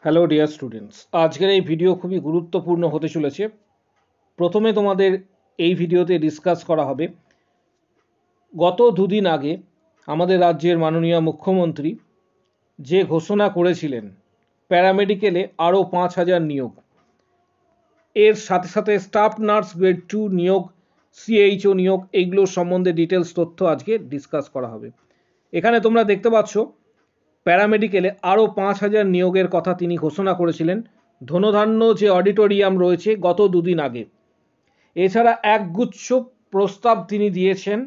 Hello dear students, আজকের এই video খুবই গুরুত্বপূর্ণ হতে চলেছে। প্রথমে তোমাদের এই ভিডিওতে ডিসকাস করা হবে গত দুদিন আগে আমাদের রাজ্যের মাননীয় মুখ্যমন্ত্রী যে ঘোষণা করেছিলেন প্যারামেডিকেলে আরও 5,000 নিয়োগ, এর সাথে সাথে স্টাফ নার্স গ্রেড 2 নিয়োগ, সিএইচও নিয়োগ, এইগুলোর সম্বন্ধে ডিটেলস তথ্য আজকে ডিসকাস করা হবে। এখানে তোমরা দেখতে পাচ্ছ প্যারামেডিকেলে আরও 5,000 নিয়োগের কথা তিনি ঘোষণা করেছিলেন ধনধান্য যে অডিটোরিয়াম রয়েছে গত দুদিন আগে। এছাড়া একগুচ্ছ প্রস্তাব তিনি দিয়েছেন।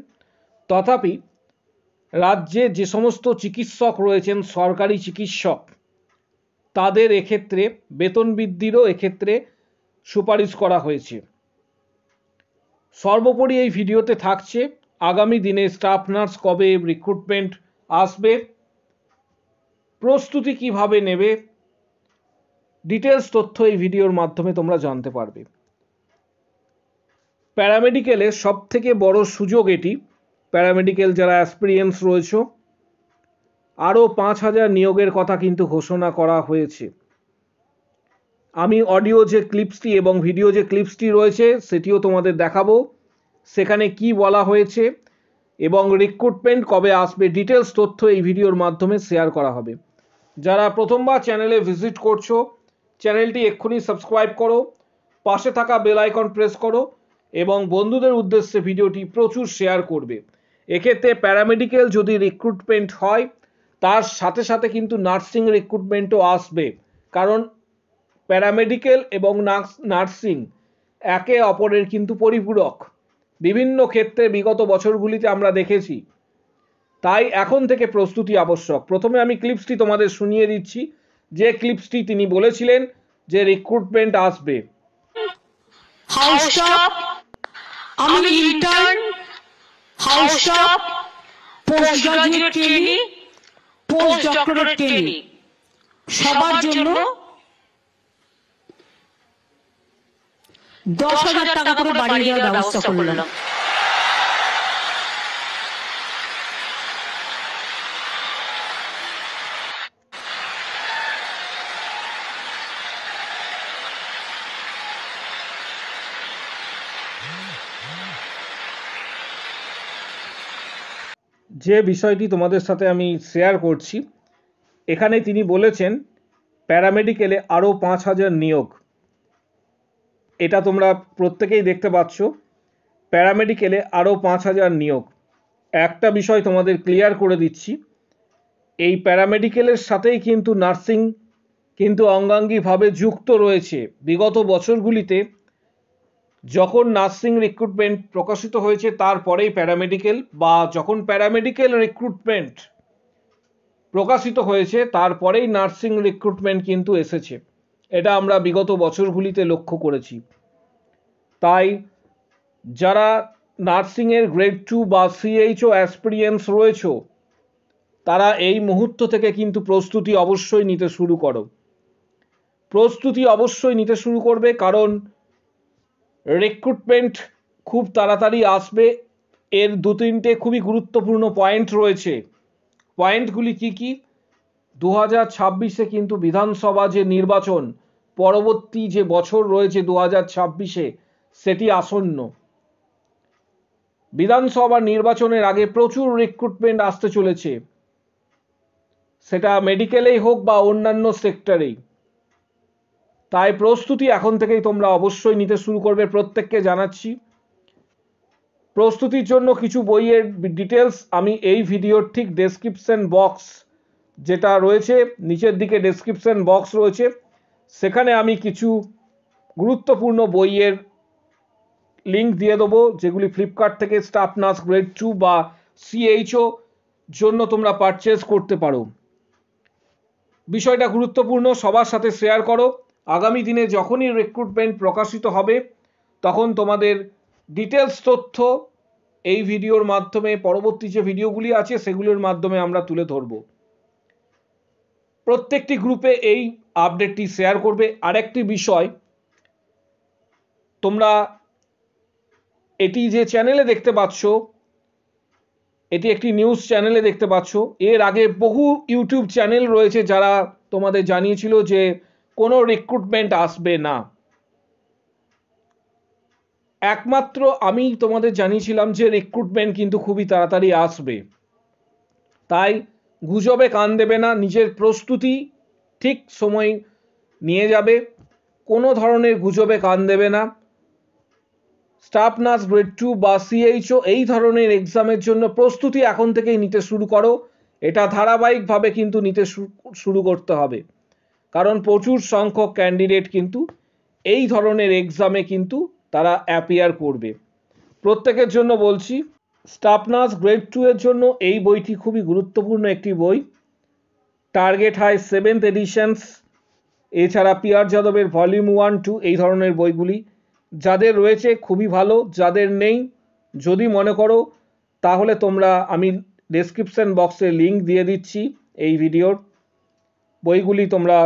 তথাপি রাজ্যে যে সমস্ত চিকিৎসক রয়েছেন, সরকারি চিকিৎসক, তাদের এক্ষেত্রে বেতন বৃদ্ধিরও এক্ষেত্রে সুপারিশ করা হয়েছে। সর্বোপরি এই ভিডিওতে থাকছে আগামী দিনে স্টাফ নার্স কবে রিক্রুটমেন্ট আসবে, প্রস্তুতি কিভাবে নেবে, ডিটেলস তথ্য এই ভিডিওর মাধ্যমে তোমরা জানতে পারবে। প্যারামেডিকেলের সব থেকে বড় সুযোগ এটি। প্যারামেডিকেল যারা অ্যাসপিরিয়েন্স রয়েছে, আরও 5,000 নিয়োগের কথা কিন্তু ঘোষণা করা হয়েছে। আমি অডিও যে ক্লিপসটি এবং ভিডিও যে ক্লিপসটি রয়েছে সেটিও তোমাদের দেখাবো, সেখানে কি বলা হয়েছে এবং রিক্রুটমেন্ট কবে আসবে ডিটেলস তথ্য এই ভিডিওর মাধ্যমে শেয়ার করা হবে। যারা প্রথমবার চ্যানেলে ভিজিট করছো, চ্যানেলটি এক্ষুনি সাবস্ক্রাইব করো, পাশে থাকা বেল আইকন প্রেস করো এবং বন্ধুদের উদ্দেশ্যে ভিডিওটি প্রচুর শেয়ার করবে। এক্ষেত্রে প্যারামেডিক্যাল যদি রিক্রুটমেন্ট হয় তার সাথে সাথে কিন্তু নার্সিং রিক্রুটমেন্টও আসবে, কারণ প্যারামেডিক্যাল এবং নার্সিং একে অপরের কিন্তু পরিপূরক। বিভিন্ন ক্ষেত্রে বিগত বছরগুলিতে আমরা দেখেছি, তাই এখন থেকে প্রস্তুতি আবশ্যক। প্রথমে আমি ক্লিপসটি তোমাদের শুনিয়ে দিচ্ছি, যে ক্লিপসটি তিনি বলেছিলেন যে রিক্রুটমেন্ট আসবে। হাউস স্টাফ, আমি intern, house staff, post graduate trainee, post doctorate trainee, সবার জন্য 10,000 টাকা করে বাড়িয়ে দেওয়ার ব্যবস্থা করলাম। যে বিষয়টি তোমাদের সাথে আমি শেয়ার করছি, এখানে তিনি বলেছেন প্যারামেডিক্যালে আরও 5,000 নিয়োগ। এটা তোমরা প্রত্যেকেই দেখতে পাচ্ছ, প্যারামেডিক্যালে আরও 5,000 নিয়োগ। একটা বিষয় তোমাদের ক্লিয়ার করে দিচ্ছি, এই প্যারামেডিক্যালের সাথেই কিন্তু নার্সিং কিন্তু অঙ্গাঙ্গিভাবে যুক্ত রয়েছে। বিগত বছরগুলিতে যখন নার্সিং রিক্রুটমেন্ট প্রকাশিত হয়েছে তারপরেই প্যারামেডিক্যাল, বা যখন প্যারামেডিক্যাল রিক্রুটমেন্ট প্রকাশিত হয়েছে তারপরেই নার্সিং রিক্রুটমেন্ট কিন্তু এসেছে। এটা আমরা বিগত বছরগুলিতে লক্ষ্য করেছি। তাই যারা নার্সিংয়ের গ্রেড 2 বা সিএইচও অ্যাসপিরিয়েন্স রয়েছে, তারা এই মুহূর্ত থেকে কিন্তু প্রস্তুতি অবশ্যই নিতে শুরু করো। প্রস্তুতি অবশ্যই নিতে শুরু করবে, কারণ রিক্রুটমেন্ট খুব তাড়াতাড়ি আসবে। এর 2-3টে খুবই গুরুত্বপূর্ণ পয়েন্ট রয়েছে। পয়েন্টগুলি কি কি? 2026-এ কিন্তু বিধানসভা যে নির্বাচন, পরবর্তী যে বছর রয়েছে 2026-এ, সেটি আসন্ন। বিধানসভা নির্বাচনের আগে প্রচুর রিক্রুটমেন্ট আসতে চলেছে, সেটা মেডিকেলেই হোক বা অন্যান্য সেক্টরেই। তাই প্রস্তুতি এখন থেকেই তোমরা অবশ্যই নিতে শুরু করবে। প্রত্যেককে জানাচ্ছি, প্রস্তুতির জন্য কিছু বইয়ের ডিটেলস আমি এই ভিডিওর ঠিক ডেসক্রিপশন বক্স যেটা রয়েছে, নিচের দিকে ডেসক্রিপশন বক্স রয়েছে, সেখানে আমি কিছু গুরুত্বপূর্ণ বইয়ের লিঙ্ক দিয়ে দেবো, যেগুলি ফ্লিপকার্ট থেকে স্টাফ নার্স গ্রেড 2 বা সিএইচও জন্য তোমরা পারচেজ করতে পারো। বিষয়টা গুরুত্বপূর্ণ, সবার সাথে শেয়ার করো। আগামী দিনে যখনই রিক্রুটমেন্ট প্রকাশিত হবে তখন তোমাদের ডিটেলস তথ্য এই ভিডিওর মাধ্যমে, পরবর্তী যে ভিডিওগুলি আছে সেগুলোর মাধ্যমে আমরা তুলে ধরব। প্রত্যেকটি গ্রুপে এই আপডেটটি শেয়ার করবে। আরেকটি বিষয়, তোমরা এটি যে চ্যানেলে দেখতে পাচ্ছ, এটি একটি নিউজ চ্যানেলে দেখতে পাচ্ছ। এর আগে বহু ইউটিউব চ্যানেল রয়েছে যারা তোমাদের জানিয়েছিল যে কোনো রিক্রুটমেন্ট আসবে না। একমাত্র আমি তোমাদের জানিয়েছিলাম যে রিক্রুটমেন্ট কিন্তু খুবই তাড়াতাড়ি আসবে। তাই গুজবে কান দেবে না, নিজের প্রস্তুতি ঠিক সময় নিয়ে যাবে, কোনো ধরনের গুজবে কান দেবে না। স্টাফ নার্স গ্রেড 2 বা সিএইচও এই ধরনের এক্সামের জন্য প্রস্তুতি এখন থেকেই নিতে শুরু করো। এটা ধারাবাহিকভাবে কিন্তু নিতে শুরু করতে হবে, কারণ প্রচুর সংখ্যক ক্যান্ডিডেট কিন্তু এই ধরনের এক্সামে কিন্তু তারা অ্যাপিয়ার করবে। প্রত্যেকের জন্য বলছি, স্টাফ নার্স গ্রেড 2 এর জন্য এই বইটি খুবই গুরুত্বপূর্ণ একটি বই। টার্গেট হাই 7th এডিশনস, এছাড়া পিআর যাদবের ভলিউম 1, 2 এই ধরনের বইগুলি যাদের রয়েছে খুবই ভালো, যাদের নেই যদি মনে করো তাহলে তোমরা, আমি ডেসক্রিপশন বক্সে লিঙ্ক দিয়ে দিচ্ছি এই ভিডিওর, বইগুলি তোমরা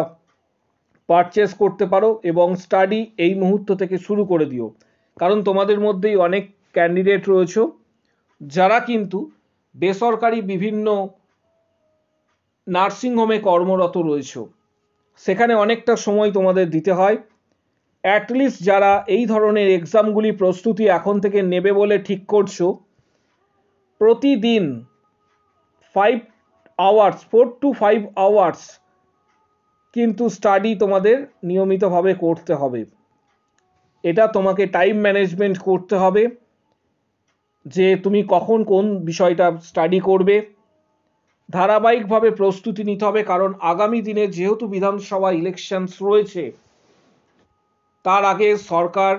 পারচেস করতে পারো এবং স্টাডি এই মুহূর্ত থেকে শুরু করে দিও। কারণ তোমাদের মধ্যেই অনেক ক্যান্ডিডেট রয়েছে যারা কিন্তু বেসরকারি বিভিন্ন নার্সিংহোমে কর্মরত রয়েছে, সেখানে অনেকটা সময় তোমাদের দিতে হয়। অ্যাটলিস্ট যারা এই ধরনের এক্সামগুলি প্রস্তুতি এখন থেকে নেবে বলে ঠিক করছো, প্রতিদিন 4 to 5 আওয়ার্স কিন্তু স্টাডি তোমাদের নিয়মিতভাবে করতে হবে। এটা তোমাকে টাইম ম্যানেজমেন্ট করতে হবে যে তুমি কখন কোন বিষয়টা স্টাডি করবে। ধারাবাহিকভাবে প্রস্তুতি নিতে হবে, কারণ আগামী দিনে যেহেতু বিধানসভা ইলেকশনস রয়েছে, তার আগে সরকার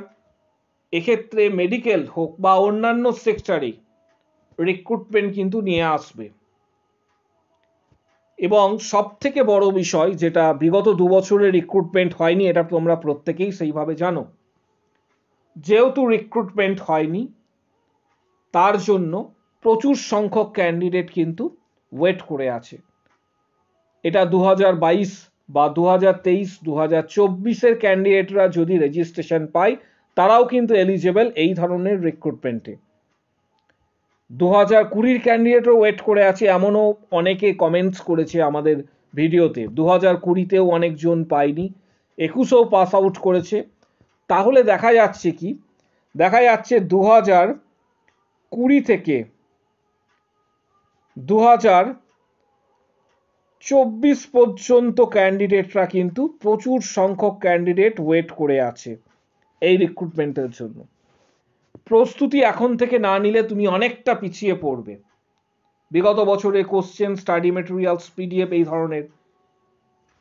এক্ষেত্রে মেডিকেল হোক বা অন্যান্য সেক্টরে রিক্রুটমেন্ট কিন্তু নিয়ে আসবে। এবং সব থেকে বড় বিষয়, যেটা বিগত 2 বছরে রিক্রুটমেন্ট হয়নি, এটা তোমরা প্রত্যেকেই সেইভাবে জানো, যেহেতু রিক্রুটমেন্ট হয়নি তার জন্য প্রচুর সংখ্যক ক্যান্ডিডেট কিন্তু ওয়েট করে আছে। এটা 2022 বা 2023, 2024-এর ক্যান্ডিডেটরা যদি রেজিস্ট্রেশন পায় তারাও কিন্তু এলিজেবল এই ধরনের রিক্রুটমেন্টে। 2020-এর ক্যান্ডিডেটও ওয়েট করে আছে, এমনও অনেকে কমেন্টস করেছে আমাদের ভিডিওতে। 2020-তেও অনেকজন পায়নি, 21-এও পাস আউট করেছে। তাহলে দেখা যাচ্ছে কি, দেখা যাচ্ছে 2020 থেকে 2024 পর্যন্ত ক্যান্ডিডেটরা কিন্তু প্রচুর সংখ্যক ক্যান্ডিডেট ওয়েট করে আছে এই রিক্রুটমেন্টের জন্য। প্রস্তুতি এখন থেকে না নিলে তুমি অনেকটা পিছিয়ে পড়বে। বিগত বছরে কোশ্চেন, স্টাডি মেটেরিয়ালস, পিডিএফ এই ধরনের,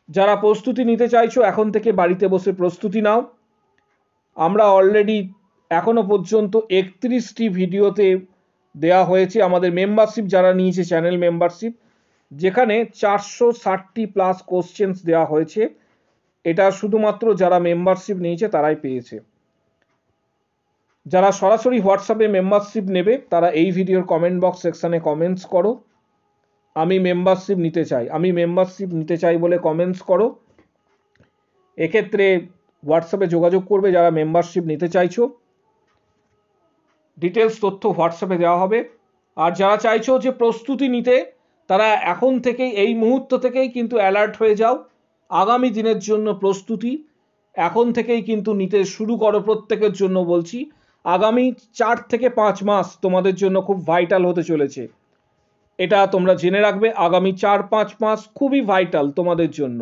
যারা প্রস্তুতি নিতে চাইছো এখন থেকে বাড়িতে বসে প্রস্তুতি নাও। আমরা অলরেডি এখনো পর্যন্ত 31টি ভিডিওতে দেয়া হয়েছে আমাদের মেম্বারশিপ যারা নিয়েছে, চ্যানেল মেম্বারশিপ, যেখানে 460টি প্লাস কোশ্চেন্স দেওয়া হয়েছে। এটা শুধুমাত্র যারা মেম্বারশিপ নিয়েছে তারাই পেয়েছে। যারা সরাসরি হোয়াটসঅ্যাপে মেম্বারশিপ নেবে তারা এই ভিডিওর কমেন্ট বক্স সেকশানে কমেন্টস করো, আমি মেম্বারশিপ নিতে চাই, আমি মেম্বারশিপ নিতে চাই বলে কমেন্টস করো। এক্ষেত্রে হোয়াটসঅ্যাপে যোগাযোগ করবে যারা মেম্বারশিপ নিতে চাইছো, ডিটেলস তথ্য হোয়াটসঅ্যাপে দেওয়া হবে। আর যারা চাইছো যে প্রস্তুতি নিতে, তারা এখন থেকেই, এই মুহূর্ত থেকেই কিন্তু অ্যালার্ট হয়ে যাও। আগামী দিনের জন্য প্রস্তুতি এখন থেকেই কিন্তু নিতে শুরু করো। প্রত্যেকের জন্য বলছি, আগামী 4 থেকে 5 মাস তোমাদের জন্য খুব ভাইটাল হতে চলেছে। এটা তোমরা জেনে রাখবে, আগামী 4-5 মাস খুবই ভাইটাল তোমাদের জন্য।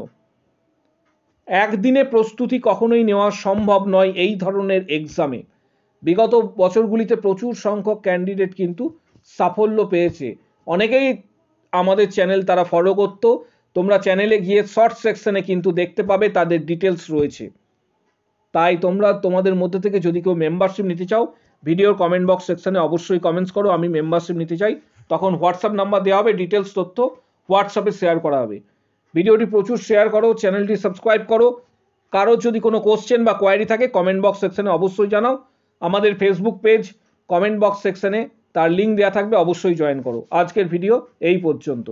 একদিনে প্রস্তুতি কখনোই নেওয়া সম্ভব নয় এই ধরনের এক্সামে। বিগত বছরগুলিতে প্রচুর সংখ্যক ক্যান্ডিডেট কিন্তু সাফল্য পেয়েছে। অনেকেই আমাদের চ্যানেল তারা ফলো করতো, তোমরা চ্যানেলে গিয়ে শর্ট সেকশনে কিন্তু দেখতে পাবে তাদের ডিটেলস রয়েছে। তাই তোমরা তোমাদের মধ্যে থেকে যদি কেউ মেম্বারশিপ নিতে চাও, ভিডিওর কমেন্ট বক্স সেকশনে অবশ্যই কমেন্টস করো আমি মেম্বারশিপ নিতে চাই। তখন হোয়াটসঅ্যাপ নাম্বার দেওয়া হবে, ডিটেলস তথ্য হোয়াটসঅ্যাপে শেয়ার করা হবে। ভিডিওটি প্রচুর শেয়ার করো, চ্যানেলটি সাবস্ক্রাইব করো। কারোর যদি কোনো কোশ্চেন বা কোয়ারি থাকে কমেন্ট বক্স সেকশনে অবশ্যই জানাও। আমাদের ফেসবুক পেজ কমেন্ট বক্স সেকশনে তার লিঙ্ক দেওয়া থাকবে, অবশ্যই জয়েন করো। আজকের ভিডিও এই পর্যন্ত।